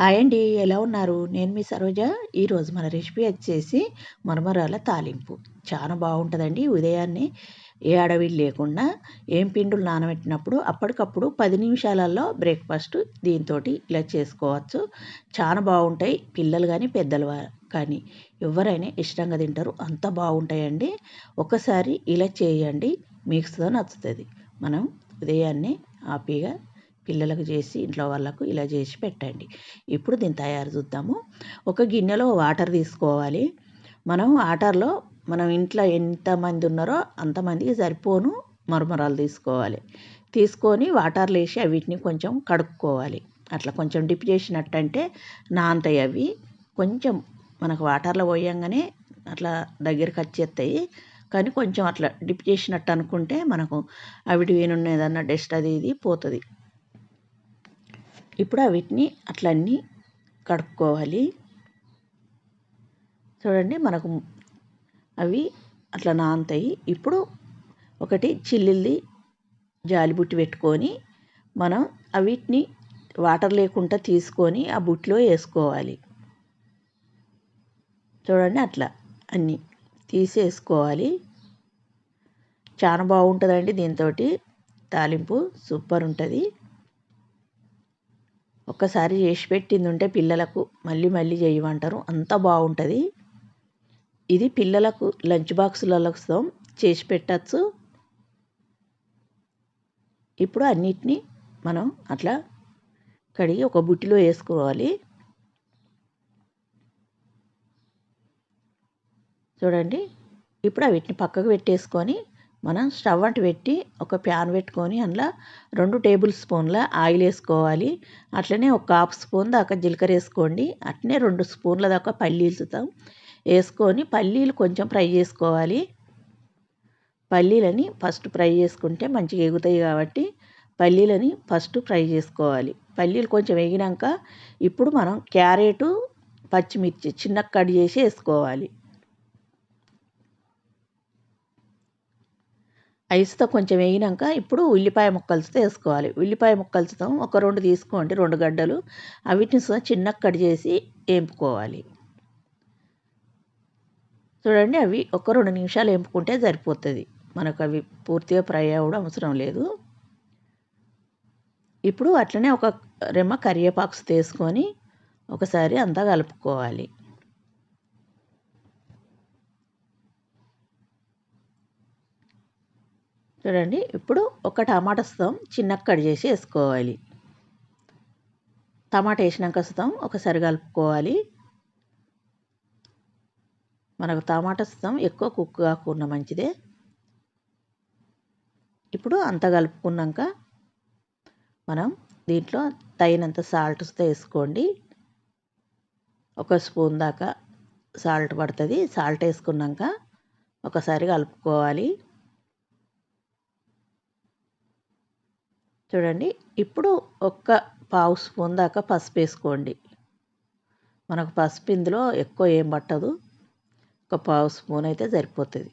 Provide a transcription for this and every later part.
Hi అండి. ఎలా ఉన్నారు? నేను మీ సరోజ. ఈరోజు మన రెసిపీ వచ్చేసి మరమరాల తాలింపు. చాలా బాగుంటుందండి. ఉదయాన్నే ఏ అడవిడి లేకుండా ఏం పిండులు నానబెట్టినప్పుడు అప్పటికప్పుడు 10 నిమిషాలలో బ్రేక్ఫాస్ట్ దీంతోటి ఇలా చేసుకోవచ్చు. చాలా బాగుంటాయి. పిల్లలు కానీ పెద్దలు కానీ ఎవరైనా ఇష్టంగా తింటారు. అంత బాగుంటాయండి. ఒకసారి ఇలా చేయండి, మీకు నచ్చుతుంది. మనం ఉదయాన్నే హ్యాపీగా పిల్లలకు చేసి ఇంట్లో వాళ్ళకు ఇలా చేసి పెట్టండి. ఇప్పుడు దీని తయారు చూద్దాము. ఒక గిన్నెలో వాటర్ తీసుకోవాలి. మనం ఇంట్లో ఎంతమంది ఉన్నారో అంతమందికి సరిపోను మరమరాలు తీసుకోవాలి. తీసుకొని వాటర్లో వేసి వీటిని కొంచెం కడుక్కోవాలి. అట్లా కొంచెం డిప్ చేసినట్టు అంటే నానతాయి. అవి కొంచెం మనకు వాటర్లో పోయంగానే అట్లా దగ్గరికి వచ్చేస్తాయి. కానీ కొంచెం అట్లా డిప్ చేసినట్టు అనుకుంటే మనకు అవిటి ఏదన్నా డస్ట్ అది ఇది పోతుంది. ఇప్పుడు వీటిని అట్లా అన్నీ కడుక్కోవాలి. చూడండి, మనకు అవి అట్లా నానతాయి. ఇప్పుడు ఒకటి చిల్లిల్ది జాలిబుట్టి పెట్టుకొని మనం వీటిని వాటర్ లేకుండా తీసుకొని ఆ బుట్టిలో వేసుకోవాలి. చూడండి, అట్లా అన్నీ తీసేసుకోవాలి. చాలా బాగుంటుందండి. దీంతో తాలింపు సూపర్ ఉంటుంది. ఒక్కసారి చేసి పెట్టింది ఉంటే పిల్లలకు మళ్ళీ మళ్ళీ చేయమంటారు. అంత బాగుంటుంది. ఇది పిల్లలకు లంచ్ బాక్సులలో చేసి పెట్టచ్చు. ఇప్పుడు అన్నిటినీ మనం అట్లా కడిగి ఒక బుట్టిలో వేసుకోవాలి. చూడండి, ఇప్పుడు వీటిని పక్కకు పెట్టేసుకొని మనం స్టవ్ అంటు పెట్టి ఒక ప్యాన్ పెట్టుకొని అందులో 2 టేబుల్ స్పూన్ల ఆయిల్ వేసుకోవాలి. అట్లనే ఒక 1/2 స్పూన్ దాకా జీలకర్ర వేసుకోండి. అట్లనే 2 స్పూన్ల దాకా పల్లీలు వేసుకొని పల్లీలు కొంచెం ఫ్రై చేసుకోవాలి. పల్లీలని ఫస్ట్ ఫ్రై చేసుకుంటే మంచిగా ఎగుతాయి కాబట్టి పల్లీలని ఫస్ట్ ఫ్రై చేసుకోవాలి. పల్లీలు కొంచెం వేగినాక ఇప్పుడు మనం క్యారెట్, పచ్చిమిర్చి చిన్నగా కట్ చేసి వేసుకోవాలి. ఐస్తో కొంచెం వేగినాక ఇప్పుడు ఉల్లిపాయ ముక్కలతో వేసుకోవాలి. ఉల్లిపాయ ముక్కలతో ఒక 2 తీసుకోండి, 2 గడ్డలు. వీటిని చిన్నగా కట్ చేసి వేపుకోవాలి. చూడండి, అవి ఒక 2 నిమిషాలు వేపుకుంటే సరిపోతుంది. మనకు అవి పూర్తిగా ఫ్రై అవ్వడం అవసరం లేదు. ఇప్పుడు అట్లనే ఒక రెమ్మ కరివేపాకు తీసుకొని ఒకసారి అంతా కలుపుకోవాలి. చూడండి, ఇప్పుడు ఒక టమాటా చిన్నగా కట్ చేసి వేసుకోవాలి. టమాటా వేసినాక ఒకసారి కలుపుకోవాలి. మనకు టమాటా ఎక్కువ కుక్ కాకుండా మంచిదే. ఇప్పుడు అంతా కలుపుకున్నాక మనం దీంట్లో తగినంత సాల్ట్ వేసుకోండి. 1 స్పూన్ దాకా సాల్ట్ పడుతుంది. సాల్ట్ వేసుకున్నాక ఒకసారి కలుపుకోవాలి. చూడండి, ఇప్పుడు 1/2 స్పూన్ దాకా పసుపు వేసుకోండి. మనకు పసుపు ఇందులో ఎక్కువ ఏం పట్టదు. 1/2 స్పూన్ అయితే సరిపోతుంది.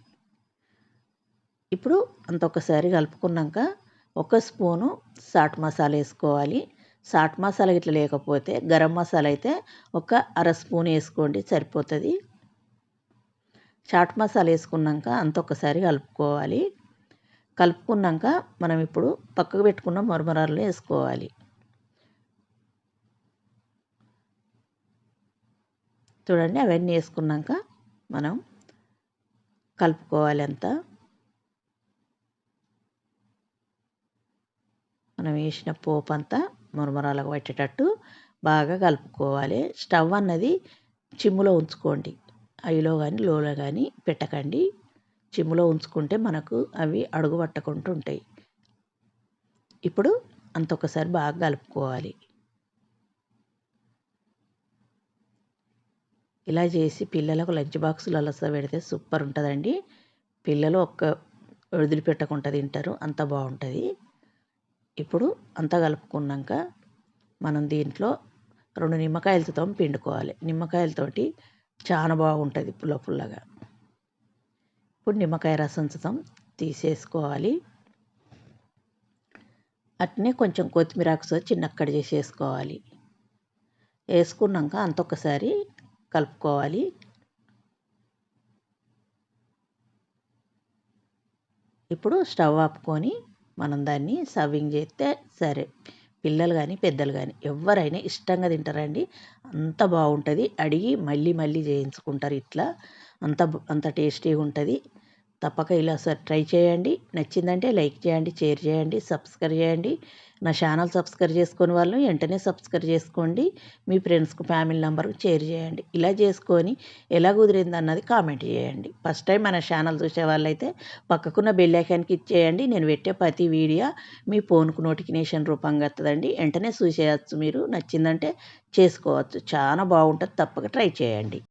ఇప్పుడు అంత ఒకసారి కలుపుకున్నాక 1 స్పూను చాట్ మసాలా వేసుకోవాలి. చాట్ మసాలా ఇట్లా లేకపోతే గరం మసాలా అయితే 1/2 స్పూన్ వేసుకోండి, సరిపోతుంది. చాట్ మసాలా వేసుకున్నాక అంత ఒకసారి కలుపుకోవాలి. కలుపుకున్నాక మనం ఇప్పుడు పక్కకు పెట్టుకున్న మరమరాలు వేసుకోవాలి. చూడండి, అవన్నీ వేసుకున్నాక మనం కలుపుకోవాలి. అంతా మనం వేసిన పోపు అంతా మరమరాలకు పట్టేటట్టు బాగా కలుపుకోవాలి. స్టవ్ అన్నది చిమ్ములో ఉంచుకోండి. హైలో కానీ లోలో కానీ పెట్టకండి. చిమ్ములో ఉంచుకుంటే మనకు అవి అడుగు పట్టకుండా ఉంటాయి. ఇప్పుడు అంత ఒకసారి బాగా కలుపుకోవాలి. ఇలా చేసి పిల్లలకు లంచ్ బాక్సులలో పెడితే సూపర్ ఉంటుందండి. పిల్లలు వదిలిపెట్టకుండా తింటారు. అంత బాగుంటుంది. ఇప్పుడు అంతా కలుపుకున్నాక మనం దీంట్లో 2 నిమ్మకాయలతో పిండుకోవాలి. నిమ్మకాయలతోటి చాలా బాగుంటుంది పుల్లగా. ఇప్పుడు నిమ్మకాయ రసం తీసేసుకోవాలి. అట్నే కొంచెం కొత్తిమీర ఆకు చిన్నగా కట్ చేసి వేసుకోవాలి. వేసుకున్నాక అంతొకసారి కలుపుకోవాలి. ఇప్పుడు స్టవ్ ఆపుకొని మనం దాన్ని సర్వింగ్ చేస్తే సరే. పిల్లలు కానీ పెద్దలు కానీ ఎవరైనా ఇష్టంగా తింటారండి. అంత బాగుంటుంది. అడిగి మళ్ళీ మళ్ళీ చేయించుకుంటారు ఇట్లా. అంత టేస్టీగా ఉంటుంది. తప్పక ఇలా ఒకసారి ట్రై చేయండి. నచ్చిందంటే లైక్ చేయండి, షేర్ చేయండి, సబ్స్క్రైబ్ చేయండి. నా ఛానల్ సబ్స్క్రైబ్ చేసుకుని వాళ్ళు వెంటనే సబ్స్క్రైబ్ చేసుకోండి. మీ ఫ్రెండ్స్కి ఫ్యామిలీ నెంబర్కి షేర్ చేయండి. ఇలా చేసుకొని ఎలా కుదిరింది అన్నది కామెంట్ చేయండి. ఫస్ట్ టైం మన ఛానల్ చూసే వాళ్ళైతే పక్కకున్న బెల్ ఐకాన్కి ఇచ్చేయండి. నేను పెట్టే ప్రతి వీడియో మీ ఫోన్కు నోటిఫికేషన్ రూపంగా వస్తుందండి. వెంటనే చూసేయచ్చు. మీరు నచ్చిందంటే చేసుకోవచ్చు. చాలా బాగుంటుంది. తప్పక ట్రై చేయండి.